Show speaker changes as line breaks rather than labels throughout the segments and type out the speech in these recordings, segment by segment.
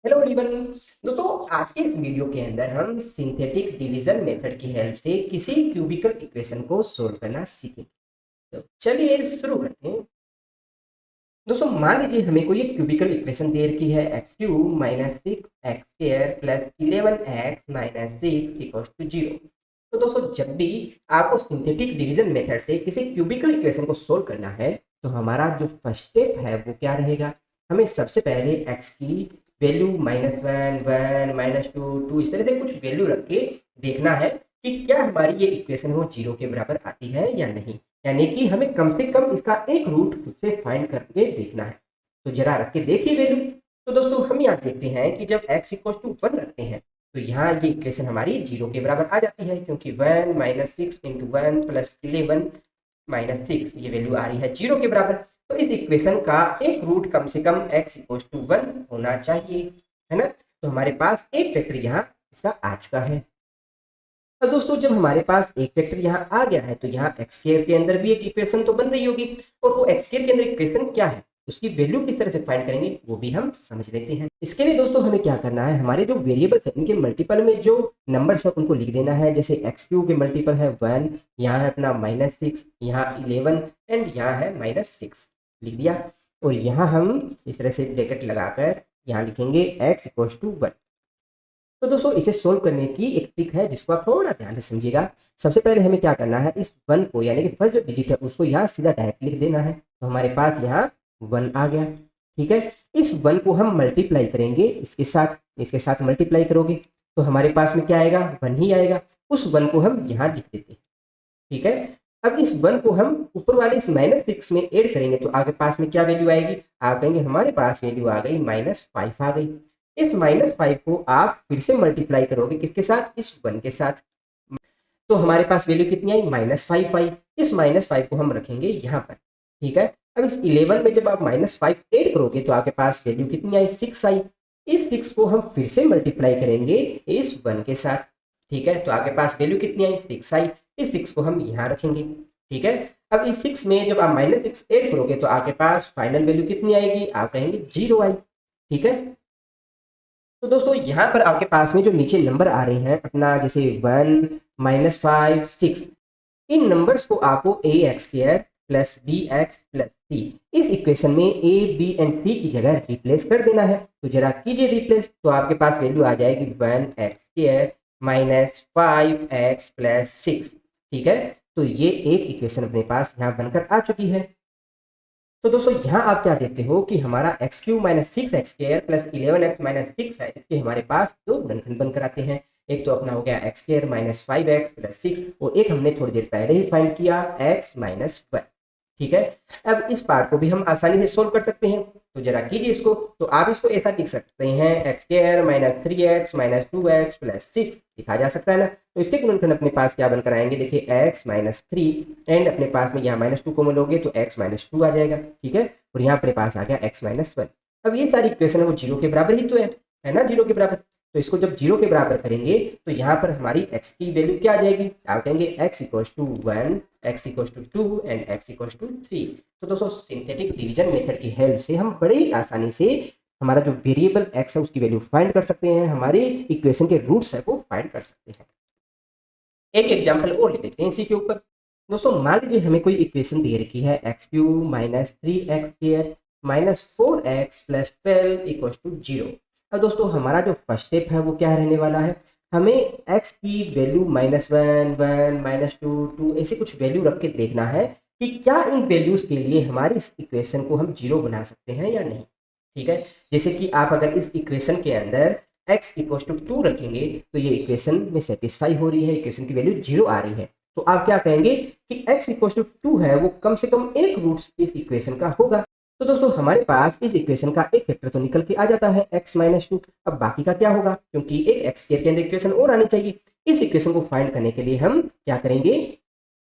Hello everyone. दोस्तों, आज के इस वीडियो के अंदर हम सिंथेटिक डिवीजन मेथड की हेल्प से किसी क्यूबिकल इक्वेशन को सोल्व करना सीखेंगे। तो चलिए शुरू करते हैं। दोस्तों, मान लीजिए हमें कोई एक क्यूबिकल इक्वेशन दे रखी है x cube minus six x square plus 11x minus six equal to zero. तो दोस्तों, जब भी आपको सिंथेटिक डिवीजन मेथड से किसी क्यूबिकल इक्वेशन को सोल्व करना है तो हमारा जो फर्स्ट स्टेप है वो क्या रहेगा। हमें सबसे पहले एक्स की वैल्यू -1 1 -2 2 इस तरह से कुछ वैल्यू रख के देखना है कि क्या हमारी ये इक्वेशन वो जीरो के बराबर आती है या नहीं। यानी कि हमें कम से कम इसका एक रूट खुद से फाइंड करके देखना है। तो जरा रख के देखिए वैल्यू। तो दोस्तों, हम यहाँ देखते हैं कि जब x इक्वल टू 1 रखते हैं तो यहाँ ये इक्वेशन हमारी जीरो के बराबर आ जाती है, क्योंकि 1 minus six into one plus 11 minus six ये वैल्यू आ रही है जीरो के बराबर। तो इस इक्वेशन का एक रूट कम से कम x इक्वल टू 1 होना चाहिए, है ना। तो हमारे पास एक फैक्टर यहाँ इसका आ चुका है। तो दोस्तों, जब हमारे पास एक वेक्टर यहाँ आ गया है तो यहाँ एक्स स्क्वायर के अंदर भी एक इक्वेशन तो बन रही होगी। और वो एक्स स्क्वायर के अंदर इक्वेशन क्या है, उसकी वैल्यू किस तरह से फाइंड करेंगे वो भी हम समझ लेते हैं। इसके लिए दोस्तों हमें क्या करना है, हमारे जो वेरिएबल्स है इनके मल्टीपल में जो नंबर्स है उनको लिख देना है। जैसे एक्स क्यू के मल्टीपल है 1, यहाँ है अपना -6, यहाँ 11 एंड यहाँ है -6 लिख दिया। और यहाँ हम इस तरह से ब्रैकेट लगाकर यहाँ लिखेंगे एक्स इक्वल टू 1। तो दोस्तों, इसे सोल्व करने की एक ट्रिक है जिसको आप थोड़ा ध्यान से समझिएगा। सबसे पहले हमें क्या करना है, इस वन को यानी कि फर्स्ट जो डिजिट है उसको यहाँ सीधा डायरेक्ट लिख देना है। तो हमारे पास यहाँ वन आ गया। ठीक है, इस वन को हम मल्टीप्लाई करेंगे इसके साथ मल्टीप्लाई करोगे तो हमारे पास में क्या आएगा, वन ही आएगा। उस वन को हम यहाँ लिख देते हैं। ठीक है, अब इस वन को हम ऊपर वाले इस -6 में ऐड करेंगे तो आगे पास में क्या वैल्यू आएगी, आप कहेंगे हमारे पास वैल्यू आ गई -5 आ गई। इस -5 को आप फिर से मल्टीप्लाई करोगे किसके साथ, इस वन के साथ। तो हमारे पास वैल्यू कितनी आई, -5 आई। इस -5 को हम रखेंगे यहाँ पर। ठीक है, अब इस 11 में जब आप -5 ऐड करोगे तो आपके पास वैल्यू कितनी आई, 6 आई। इस 6 को हम फिर से मल्टीप्लाई करेंगे इस वन के साथ। ठीक है, तो आपके पास वैल्यू कितनी आई, 6 आई। इस 6 को हम यहाँ रखेंगे। ठीक है, अब इस 6 में जब आप -6 ऐड करोगे तो आपके पास फाइनल वैल्यू कितनी आएगी, आप कहेंगे 0 आई। ठीक है, तो दोस्तों यहाँ पर आपके पास में जो नीचे नंबर आ रहे हैं अपना, जैसे 1 -5 6, इन नंबर्स को आपको A X square plus B X plus C इस इक्वेशन में ए बी एंड सी की जगह रिप्लेस कर देना है। तो जरा कीजिए रिप्लेस, तो आपके पास वैल्यू आ जाएगी 1x square minus 5x plus 6। ठीक है, तो ये एक इक्वेशन अपने पास यहाँ बनकर आ चुकी है। तो दोस्तों, यहाँ आप क्या देखते हो कि हमारा x cube minus six x square plus 11x minus six है, इसके हमारे पास दो गुणनखंड बनकर आते हैं। एक तो अपना हो गया x square minus 5x plus 6 और एक हमने थोड़ी देर पहले ही फाइंड किया x माइनस 1। ठीक है, अब इस पार्ट को भी हम आसानी से सोल्व कर सकते हैं। तो जरा कीजिए इसको। तो आप इसको ऐसा लिख सकते हैं, x square minus 3x minus 2x plus 6 लिखा जा सकता है ना। तो इसके गुणनखंड अपने पास क्या बनकर आएंगे, देखिए x माइनस 3 एंड अपने पास में यहाँ -2 को लोगे तो x माइनस 2 आ जाएगा। ठीक है, और यहाँ अपने पास आ गया x माइनस 1। अब ये सारी इक्वेशन है वो जीरो के बराबर ही तो है ना, जीरो के बराबर। तो इसको जब जीरो के बराबर करेंगे तो यहाँ पर हमारी x की वैल्यू क्या आ जाएगी, आप कहेंगे x equals to 1, x equals to 2 and x equals to 3। तो दोस्तों, सिंथेटिक डिवीजन मेथड की हेल्प से हम बड़े ही आसानी से हमारा जो वेरिएबल x है उसकी वैल्यू फाइंड कर सकते हैं, हमारी इक्वेशन के रूट्स है वो फाइंड कर सकते हैं। एक एग्जाम्पल और ले लेते हैं इसी के ऊपर। दोस्तों, मान लीजिए हमें कोई इक्वेशन दे रखी है x cube minus 3x square minus 4x plus 12 equal to 0। अब दोस्तों, हमारा जो फर्स्ट स्टेप है वो क्या रहने वाला है, हमें x की वैल्यू -1 1 -2 2 ऐसे कुछ वैल्यू रख के देखना है कि क्या इन वैल्यूज के लिए हमारी इस इक्वेशन को हम जीरो बना सकते हैं या नहीं। ठीक है, जैसे कि आप अगर इस इक्वेशन के अंदर x इक्वल टू 2 रखेंगे तो ये इक्वेशन में सेटिस्फाई हो रही है, इक्वेशन की वैल्यू 0 आ रही है। तो आप क्या कहेंगे कि x इक्वल टू 2 है वो कम से कम एक रूट इस इक्वेशन का होगा। तो दोस्तों, हमारे पास इस इक्वेशन का एक वेक्टर तो निकल के आ जाता है x माइनस 2। अब बाकी का क्या होगा, क्योंकि एक एक्स स्क्वायर के अंदर इक्वेशन और आनी चाहिए। इस इक्वेशन को फाइंड करने के लिए हम क्या करेंगे,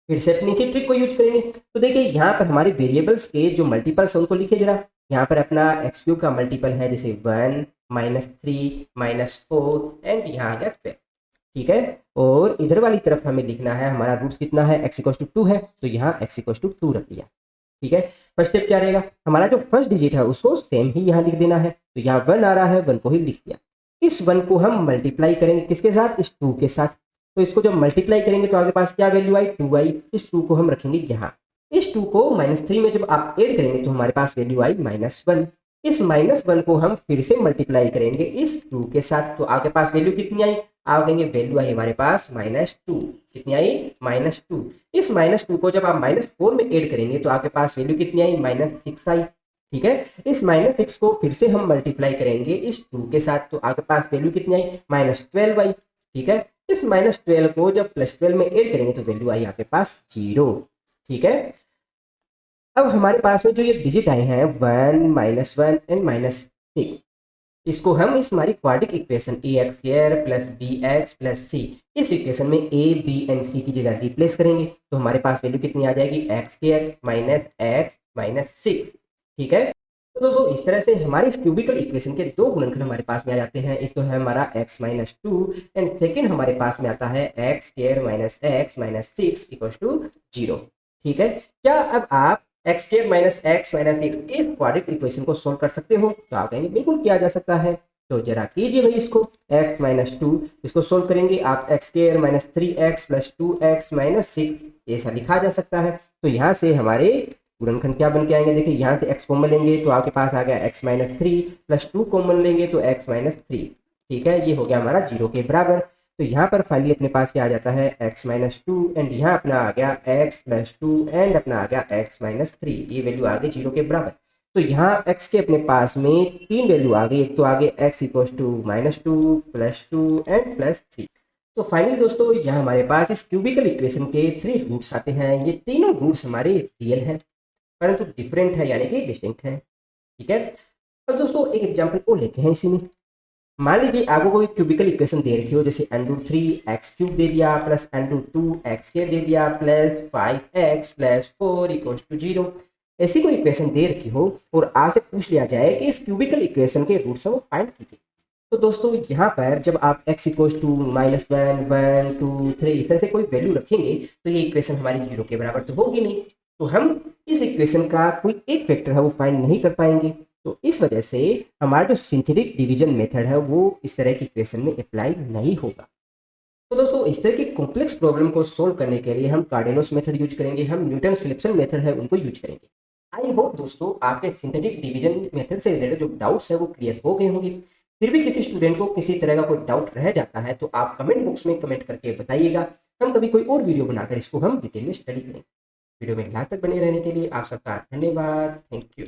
फिर से अपनी इसी ट्रिक को यूज करेंगे। तो देखिए यहाँ पर हमारे वेरिएबल्स के जो मल्टीपल्स हैं उनको लिखिए जरा। यहाँ पर अपना एक्स क्यूब का मल्टीपल है जैसे 1 -3 -4 एंड यहाँ आ गया 12। ठीक है, और इधर वाली तरफ हमें लिखना है हमारा रूट कितना है, x इक्वल टू 2 है तो यहाँ x इक्वल टू 2 रख दिया। ठीक है। फर्स्ट स्टेप क्या रहेगा, हमारा जो फर्स्ट डिजिट है उसको सेम ही यहाँ लिख देना है, तो यहाँ 1 आ रहा है, 1 को ही लिख दिया। इस 1 को हम मल्टीप्लाई करेंगे किसके साथ, इस 2 के साथ। तो इसको जब मल्टीप्लाई करेंगे तो आगे पास क्या वैल्यू आई, 2 आई। इस 2 को हम रखेंगे यहाँ। इस 2 को -3 में जब आप ऐड करेंगे तो हमारे पास वैल्यू आई -1। इस -1 को हम फिर से मल्टीप्लाई करेंगे इस 2 के साथ, तो आगे पास वैल्यू कितनी आई, आप कहेंगे वैल्यू आई हमारे पास -2। कितनी आई, -2। इस -2 को जब आप -4 में ऐड करेंगे तो आपके पास वैल्यू कितनी आई, -6 आई। ठीक है। इस -6 को फिर से हम मल्टीप्लाई करेंगे इस 2 के साथ, तो आपके पास वैल्यू कितनी आई, -12 आई। ठीक है। इस -12 को जब +12 में ऐड करेंगे तो वैल्यू आई आपके पास 0। ठीक है। अब हमारे पास में जो ये डिजिट आए हैं 1 -1 एंड -6, इसको हम इस हमारी quadric equation ax² + bx + c, इस इक्वेशन में a b एंड c की जगह रिप्लेस करेंगे, तो हमारे पास वैल्यू कितनी आ जाएगी, x² - x - 6। ठीक है। तो दोस्तों इस तरह से हमारी इस क्यूबिकल इक्वेशन के दो गुणनखंड हमारे पास में आ जाते हैं। एक तो है हमारा x - 2 एंड सेकेंड हमारे पास में आता है x² - x - 6 = 0। ठीक है। क्या अब आप x² - x - 6 इस क्वाड्रिक इक्वेशन को सोल्व कर सकते हो, तो आप कहेंगे बिल्कुल किया जा सकता है। तो जरा कीजिए भाई इसको, x - 2 इसको सोल्व करेंगे आप, x² - 3x + 2x - 6 ऐसा लिखा जा सकता है। तो यहाँ से हमारे गुणनखंड क्या बन के आएंगे, देखिए यहाँ से x कॉमन लेंगे तो आपके पास आ गया x - 3 + 2 कॉमन लेंगे तो x - 3। ठीक है। ये हो गया हमारा 0 के बराबर। तो यहाँ पर फाइनली अपने पास क्या आ जाता है, x - 2 एंड यहाँ अपना आ गया x + 2 एंड अपना आ गया x - 3। ये वैल्यू आ गई 0 के बराबर। तो यहाँ x के अपने पास में 3 वैल्यू आ गई। एक तो आ गई x = -2 + 2 एंड +3। तो फाइनली दोस्तों यहाँ हमारे पास इस क्यूबिकल इक्वेशन के 3 रूट्स आते हैं। ये तीनों रूट्स हमारे रियल हैं परंतु डिफरेंट है, यानी कि डिस्टिंक्ट है। ठीक है। अब दोस्तों एक एग्जांपल और लेते हैं इसी में। मान लीजिए आपको कोई क्यूबिकल इक्वेशन दे रखी हो, जैसे √3x³ दे दिया प्लस √2x² दे दिया प्लस 5x + 4 = 0। ऐसी कोई इक्वेशन दे रखी हो और आपसे पूछ लिया जाए कि इस क्यूबिकल इक्वेशन के रूट्स है वो फाइंड कीजिए। तो दोस्तों यहाँ पर जब आप x = -1 1 2 3 इस तरह से कोई वैल्यू रखेंगे तो ये इक्वेशन हमारी 0 के बराबर तो होगी नहीं। तो हम इस इक्वेशन का कोई एक फैक्टर है वो फाइंड नहीं कर पाएंगे। तो इस वजह से हमारा जो सिंथेटिक डिवीजन मेथड है वो इस तरह की इक्वेशन में अप्लाई नहीं होगा। तो दोस्तों इस तरह की कॉम्प्लेक्स प्रॉब्लम को सोल्व करने के लिए हम कार्डेनोस मेथड यूज करेंगे, हम न्यूटन फिलिप्सन मेथड है उनको यूज करेंगे। आई होप दोस्तों आपके सिंथेटिक डिवीजन मेथड से रिलेटेड जो डाउट्स है वो क्लियर हो गए होंगे। फिर भी किसी स्टूडेंट को किसी तरह का कोई डाउट रह जाता है तो आप कमेंट बॉक्स में कमेंट करके बताइएगा। हम कभी कोई और वीडियो बनाकर इसको हम डिटेल में स्टडी करेंगे। वीडियो में लास्ट तक बने रहने के लिए आप सबका धन्यवाद। Thank you.